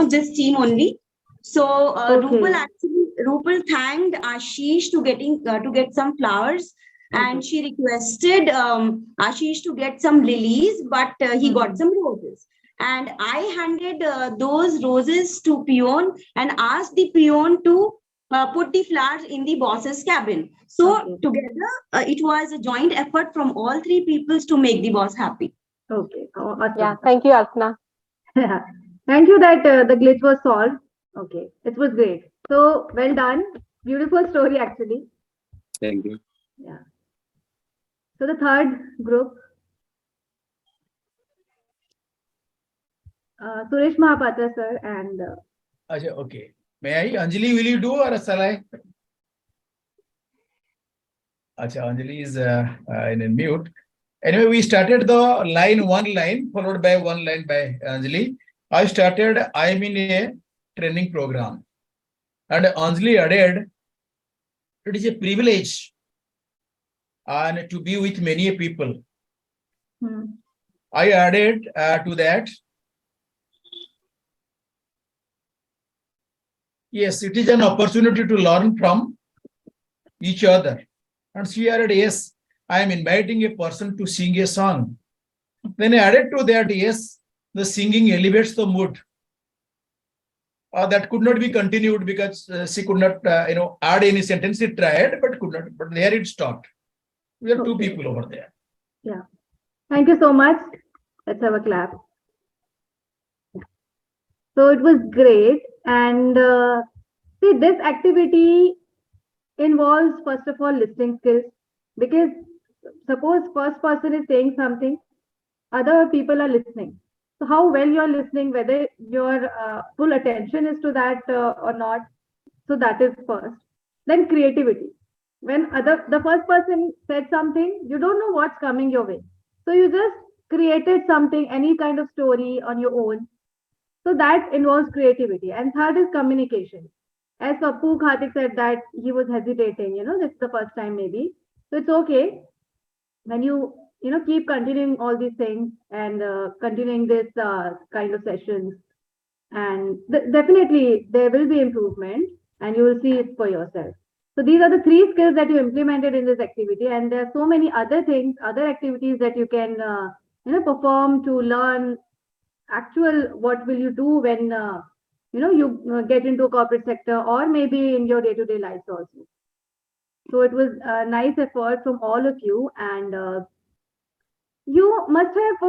this team only. So Rupal thanked Ashish to get some flowers, and she requested Ashish to get some lilies, but he got some roses. And I handed those roses to peon and asked the peon to put the flowers in the boss's cabin. So together, it was a joint effort from all three peoples to make the boss happy. Okay. Oh, awesome. Yeah, thank you, Archana. Thank you that the glitch was solved. Okay, it was great. So well done. Beautiful story, actually. Thank you. Yeah. So the third group, Suresh Mahapatra sir and. Okay. May I, Anjali, will you do or shall I? Anjali is in mute. Anyway, we started the one line followed by one line by Anjali. I started, I am in a training program. And Anjali added, it is a privilege and to be with many people. I added to that, yes, it is an opportunity to learn from each other. And she added, yes, I am inviting a person to sing a song. Then I added to that, yes, the singing elevates the mood. That could not be continued because she could not, add any sentence. It tried, but could not. But there it stopped. We are two people over there. Yeah. Thank you so much. Let's have a clap. So it was great. And see, this activity involves, first of all, listening skills. Because suppose first person is saying something, other people are listening. So how well you're listening, whether your full attention is to that or not. So that is first. Then creativity. When the first person said something, you don't know what's coming your way. So you just created something, any kind of story on your own. So that involves creativity. And third is communication. As Pappu Khatik said that he was hesitating, this is the first time maybe. So it's okay when you keep continuing all these things and continuing this kind of sessions. And definitely there will be improvement and you will see it for yourself. So these are the three skills that you implemented in this activity. And there are so many other things, other activities that you can perform to learn actual what will you do when you get into a corporate sector or maybe in your day-to-day lives also. So it was a nice effort from all of you, and you must have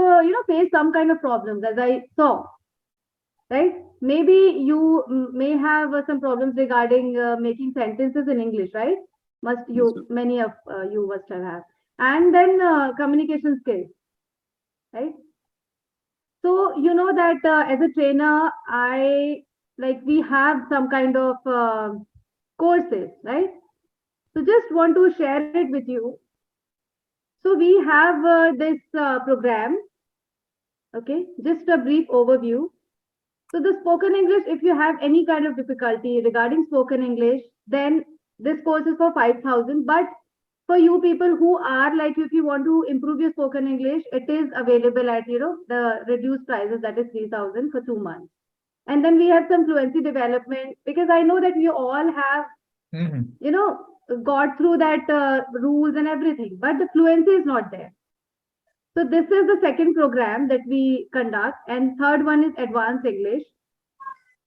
faced some kind of problems, as I saw, right? Maybe you may have some problems regarding making sentences in English, right? Many of you must have, and then communication skills, right? So you know that as a trainer, we have some kind of courses, right? So just want to share it with you. So we have this program, okay? Just a brief overview. So the spoken English, if you have any kind of difficulty regarding spoken English, then this course is for 5,000. But for you people who are like, if you want to improve your spoken English, it is available at, the reduced prices, that is 3,000 for 2 months. And then we have some fluency development, because I know that we all have, got through that rules and everything, but the fluency is not there. So this is the second program that we conduct, and third one is advanced English.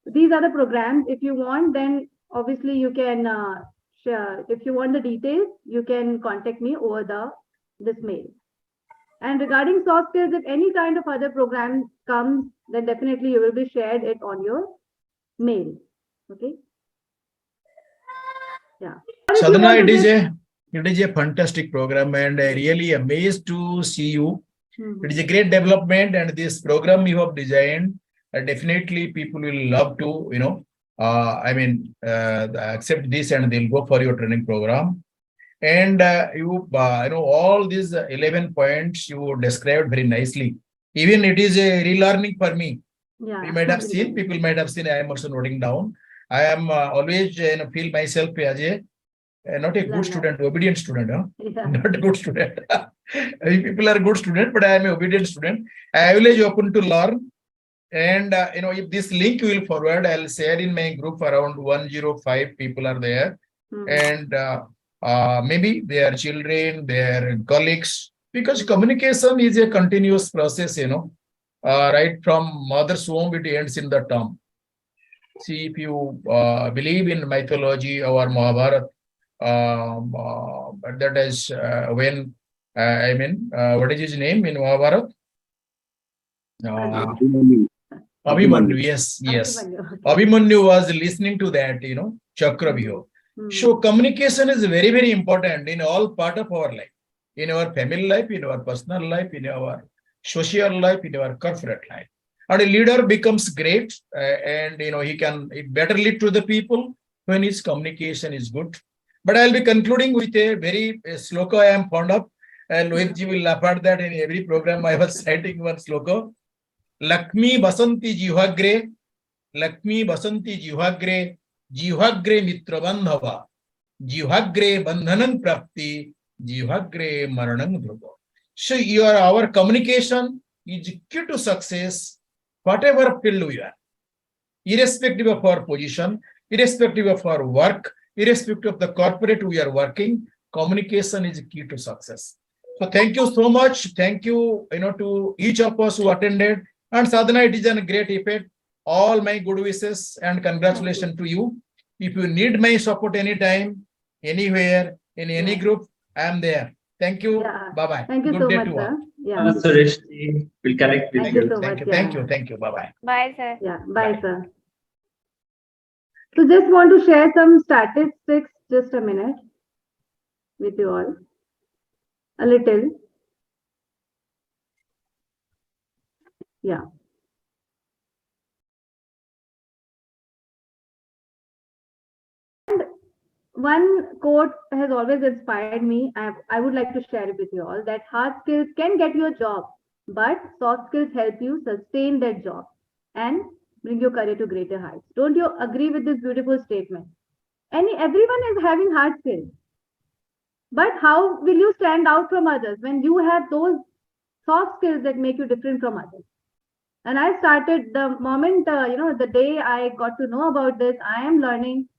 These are the programs. If you want, then obviously you can share. If you want the details, you can contact me over this mail. And regarding soft skills, if any kind of other program comes, then definitely you will be shared it on your mail. Okay. Yeah. Sadhana, it is a fantastic program, and I really amazed to see you. It is a great development, and this program you have designed, definitely people will love to, accept this, and they'll go for your training program. And all these 11 points you described very nicely. Even it is a relearning for me. Yeah. You might have seen, people might have seen, I am also noting down. I am always feel myself as not a good student, obedient student, Yeah. not a good student. People are good student, but I am an obedient student. I always open to learn. And if this link you will forward, I'll share in my group. Around 105 people are there, and maybe their children, their colleagues, because communication is a continuous process. Right from mother's womb, it ends in the tomb. See, if you believe in mythology or Mahabharata, that is when what is his name in Mahabharata? Abhimanyu, yes. Abhimanyu was listening to that, Chakravyuha. So communication is very, very important in all part of our life, in our family life, in our personal life, in our social life, in our corporate life. And a leader becomes great, and he can better lead to the people when his communication is good. But I'll be concluding with a very sloka I am fond of. Lohitji will laugh at that. In every program I was citing one sloka. Lakshmi basanti jihagre, Lakshmi basanti jihagre, jihagre mitra bandhava, jihagre bandhanan prapti, jihagre maranang dhruva. So our communication is key to success, whatever field we are, irrespective of our position, irrespective of our work, irrespective of the corporate we are working, communication is key to success. So thank you so much. Thank you, to each of us who attended. And Sadhana, it is a great effect. All my good wishes and congratulations to you. If you need my support anytime, anywhere, in any group, I am there. Thank you. Yeah. Bye-bye. Thank you Good so day much, to all. sir. Yeah. Suresh, we'll connect with Thank you. you so much. Thank you. Bye-bye. Bye, sir. Yeah. Bye, sir. So just want to share some statistics, just a minute, with you all. A little. Yeah. And one quote has always inspired me. I would like to share it with you all, that hard skills can get you a job, but soft skills help you sustain that job and bring your career to greater heights. Don't you agree with this beautiful statement? Everyone is having hard skills, but how will you stand out from others when you have those soft skills that make you different from others? And I started the moment, the day I got to know about this, I am learning,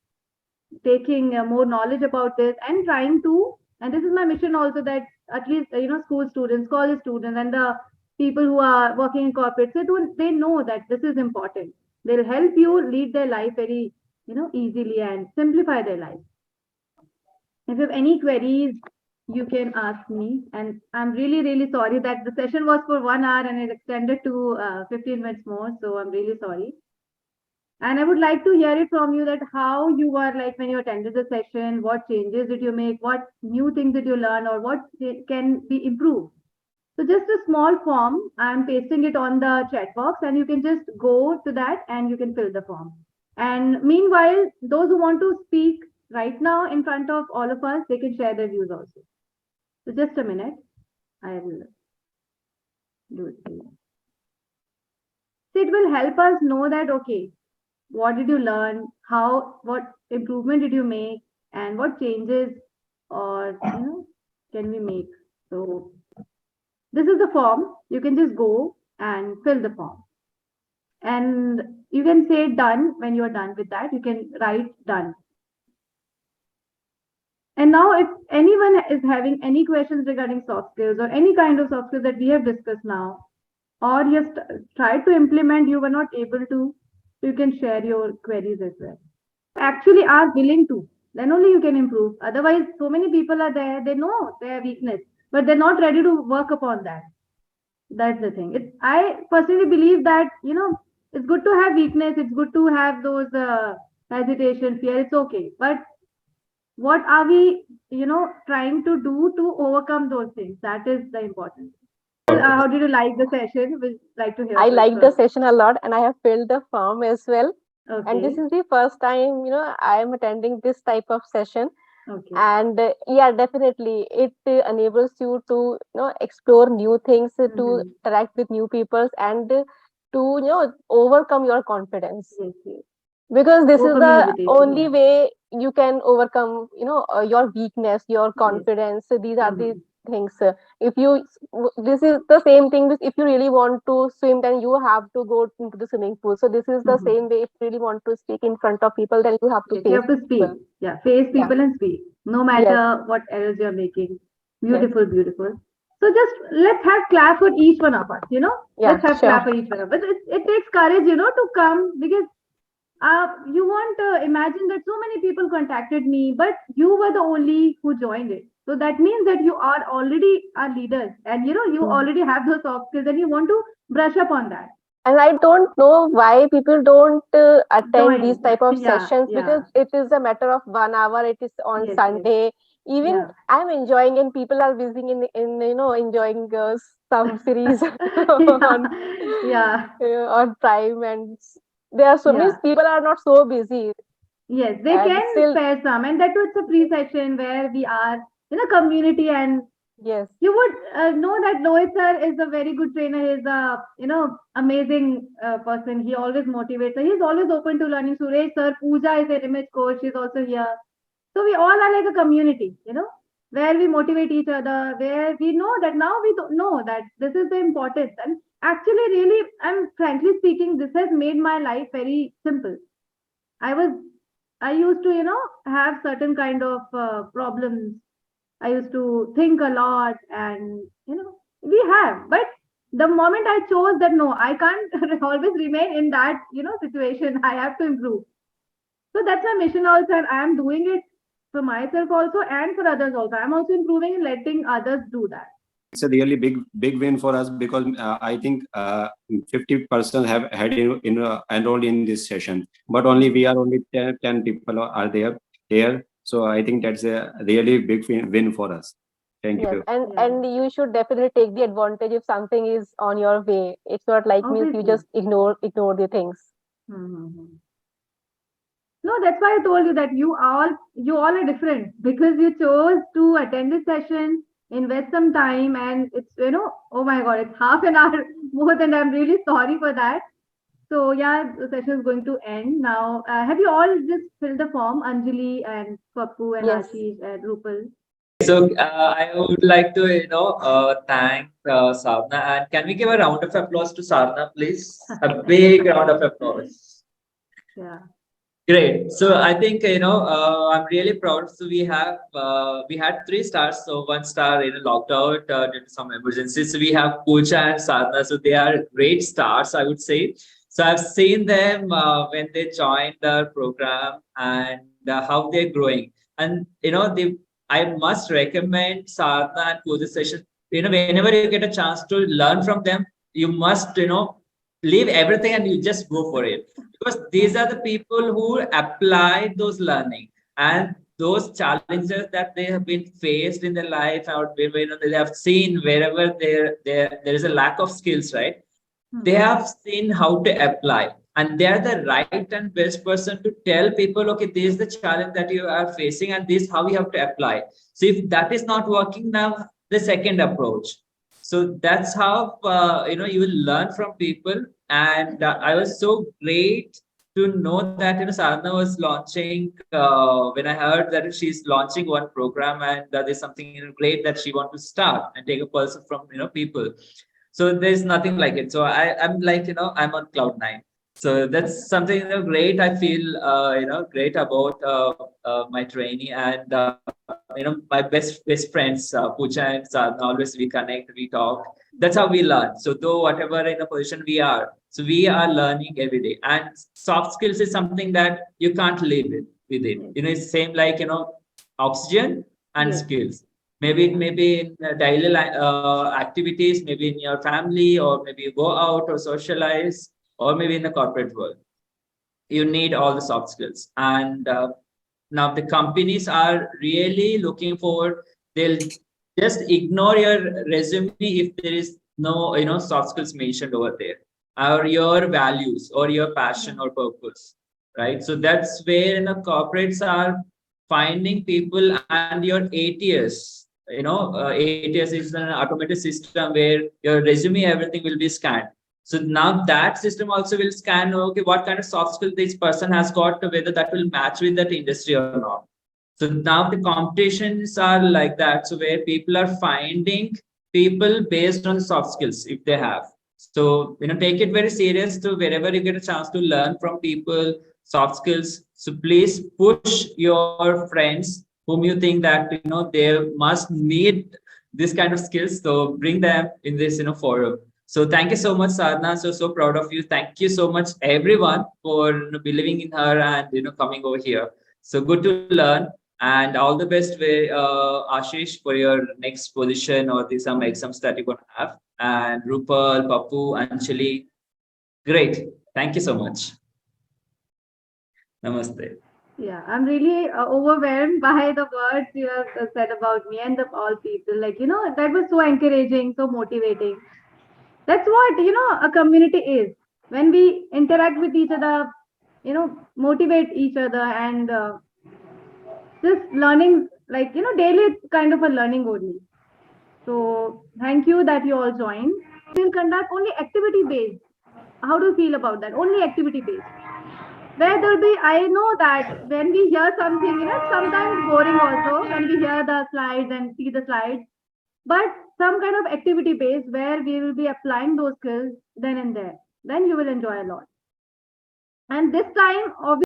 taking more knowledge about this, and trying to, and this is my mission also, that at least, school students, college students, and the people who are working in corporate, they know that this is important. They'll help you lead their life very, easily and simplify their life. If you have any queries, you can ask me. And I'm really, really sorry that the session was for 1 hour and it extended to 15 minutes more. So I'm really sorry. And I would like to hear it from you that how you were like when you attended the session, what changes did you make, what new things did you learn, or what can be improved. So just a small form, I'm pasting it on the chat box and you can just go to that and you can fill the form. And meanwhile, those who want to speak right now in front of all of us, they can share their views also. So just a minute, I'll do it. So it will help us know that, okay, what did you learn? What improvement did you make? And what changes or, can we make? So this is the form. You can just go and fill the form. And you can say done when you're done with that. You can write done. And now if anyone is having any questions regarding soft skills or any kind of soft skills that we have discussed now, or you have tried to implement, you were not able to, you can share your queries as well. Actually are willing to, then only you can improve. Otherwise, so many people are there, they know their weakness, but they're not ready to work upon that. That's the thing. I personally believe that, it's good to have weakness. It's good to have those hesitation, fear. It's okay. But what are we, trying to do to overcome those things? That is the important. How did you like the session? We'd like to hear. I liked the session a lot, and I have filled the form as well. Okay. And this is the first time, I am attending this type of session. Okay. And yeah, definitely it enables you to, explore new things, to interact with new people, and to, overcome your confidence. Yes, yes. Because this is the only yeah. way you can overcome, your weakness, your confidence. These are the things. This is the same thing. If you really want to swim, then you have to go into the swimming pool. So this is the same way. If you really want to speak in front of people, then you have to Yes, face you have to speak. people. Yeah, face people and speak. No matter what errors you're making. Beautiful, beautiful. So just let's have clap for each one of us, let's have clap for each one of us. It takes courage, to come, because you won't imagine that so many people contacted me, but you were the only who joined it. So that means that you are already our leaders, and you already have those soft skills and you want to brush up on that. And I don't know why people don't attend these type of sessions, because it is a matter of 1 hour. It is on Sunday. Even I'm enjoying, and people are visiting in enjoying some series on on Prime, and there are so many people are not so busy. Yes, they can spare some, and that was a free session where we are in a community, and you would know that Lois sir is a very good trainer. He's a amazing person. He always motivates. He's always open to learning. Suresh sir, Pooja is an image coach. She's also here. So we all are like a community, where we motivate each other, where we know that now we don't know that this is the importance. And actually, really, I'm frankly speaking, this has made my life very simple. I used to, have certain kind of problems. I used to think a lot, and we have. But the moment I chose that no, I can't always remain in that situation. I have to improve. So that's my mission also, and I am doing it for myself also and for others also. I'm also improving and letting others do that. It's a really big win for us, because I think 50% have had enrolled in this session, but we are only 10 people are there here. So I think that's a really big win for us. Thank you. And you should definitely take the advantage if something is on your way. It's not like means you just ignore the things. No, that's why I told you that you all are different, because you chose to attend this session, invest some time, and it's oh my god, it's half an hour more, than I'm really sorry for that. So yeah, the session is going to end now. Have you all just filled the form, Anjali and Pappu and Ashish and Rupal? So I would like to thank Sarna, and can we give a round of applause to Sarna, please? A big round of applause. Yeah. Great. So I think I'm really proud. So we had 3 stars. So 1 star locked out due to some emergency. So we have Pooja and Sadhna. So they are great stars, I would say. So I've seen them when they joined the program and how they're growing. And I must recommend sadhana and puja session. Whenever you get a chance to learn from them, you must leave everything and you just go for it, because these are the people who apply those learning and those challenges that they have been faced in their life, or they have seen wherever there is a lack of skills, right? They have seen how to apply, and they are the right and best person to tell people, okay, this is the challenge that you are facing and this is how you have to apply. So if that is not working, now the second approach. So that's how you will learn from people. And I was so great to know that Sadhana was launching when I heard that she's launching one program, and that is something great that she want to start and take a person from people. So there's nothing like it. So I'm like I'm on cloud nine. So that's something great. I feel great about my trainee, and my best friends Pooja and Sadhana, always we connect, we talk. That's how we learn. So though whatever in a position we are, so we are learning every day. And soft skills is something that you can't live with it. It's same like oxygen and skills. Maybe in daily activities, maybe in your family, or maybe you go out or socialize, or maybe in the corporate world. You need all the soft skills. And now the companies are really looking forward. They'll just ignore your resume if there is no soft skills mentioned over there, or your values or your passion or purpose, right? So that's where corporates are finding people. And your ATS, ATS is an automated system where your resume, everything will be scanned. So now that system also will scan, okay, what kind of soft skill this person has got, whether that will match with that industry or not. So now the competitions are like that. So where people are finding people based on soft skills if they have. So take it very serious. To wherever you get a chance to learn from people, soft skills. So please push your friends whom you think that they must need this kind of skills. So bring them in this forum. So thank you so much, Sadhana. So proud of you. Thank you so much, everyone, for believing in her and coming over here. So good to learn, and all the best, Ashish, for your next position or some exams that you're gonna have. And Rupal, Papu, Anjali, great. Thank you so much. Namaste. Yeah, I'm really overwhelmed by the words you have said about me and all people. Like, that was so encouraging, so motivating. That's what, a community is. When we interact with each other, motivate each other, and just learning, like, daily, it's kind of a learning only. So thank you that you all joined. We'll conduct only activity based. How do you feel about that? Only activity based. Where there'll be, I know that when we hear something, it's sometimes boring also when we hear the slides and see the slides, but some kind of activity based where we will be applying those skills then and there. Then you will enjoy a lot. And this time, obviously.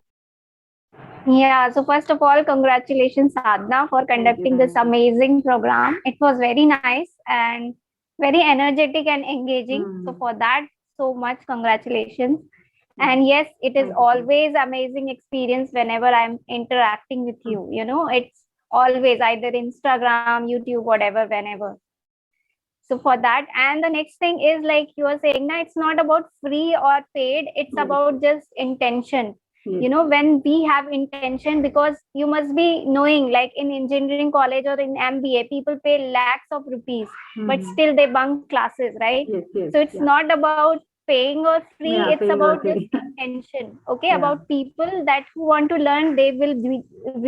Yeah, so first of all, congratulations, Sadhana, for conducting this amazing program. It was very nice and very energetic and engaging. So for that, so much congratulations. And yes, it is always amazing experience whenever I'm interacting with you. It's always either Instagram, YouTube, whatever, whenever. So for that, and the next thing is, like you were saying, it's not about free or paid. It's about just intention. When we have intention, because you must be knowing, like in engineering college or in MBA, people pay lakhs of rupees, but still they bunk classes, right? So it's not about paying or free. It's about just intention. Okay, about people that who want to learn, they will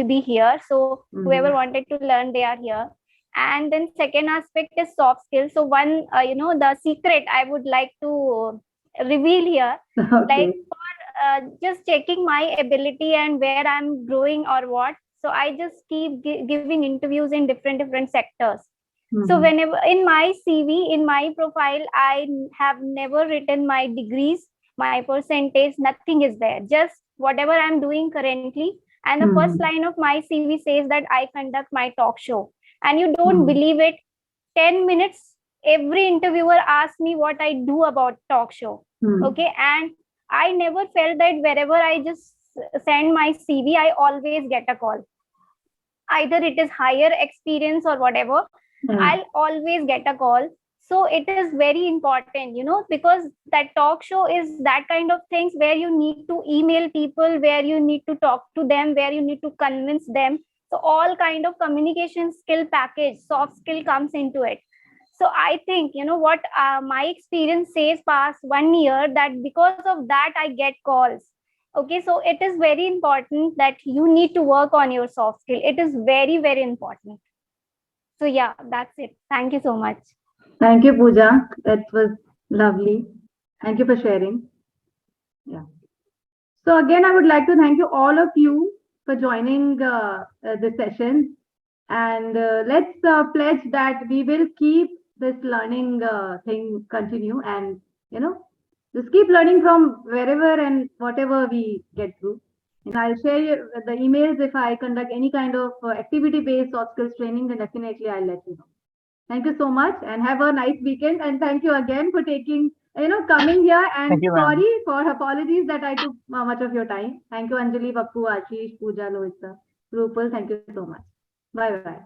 be here. So whoever wanted to learn, they are here. And then second aspect is soft skills. So one, the secret I would like to reveal here, like for just checking my ability and where I'm growing or what. So I just keep giving interviews in different sectors. So whenever in my CV, in my profile, I have never written my degrees, my percentage, nothing is there. Just whatever I'm doing currently. And the first line of my CV says that I conduct my talk show. And you don't believe it, 10 minutes, every interviewer asks me what I do about talk show. Okay. And I never felt that wherever I just send my CV, I always get a call. Either it is higher experience or whatever, I'll always get a call. So it is very important, because that talk show is that kind of things where you need to email people, where you need to talk to them, where you need to convince them. So all kind of communication skill package, soft skill comes into it. So I think, what my experience says past 1 year, that because of that, I get calls. Okay, so it is very important that you need to work on your soft skill. It is very, very important. So yeah, that's it. Thank you so much. Thank you, Pooja. That was lovely. Thank you for sharing. Yeah. So again, I would like to thank you all of you for joining this session. And let's pledge that we will keep this learning thing continue, and just keep learning from wherever and whatever we get through. And I'll share the emails if I conduct any kind of activity-based soft skills training, then definitely I'll let you know. Thank you so much and have a nice weekend. And thank you again for coming here. And Thank you, ma'am. sorry for apologies that I took much of your time. Thank you, Anjali, Bakku, Ashish, Pooja, Lohita, Rupal. Thank you so much. Bye bye.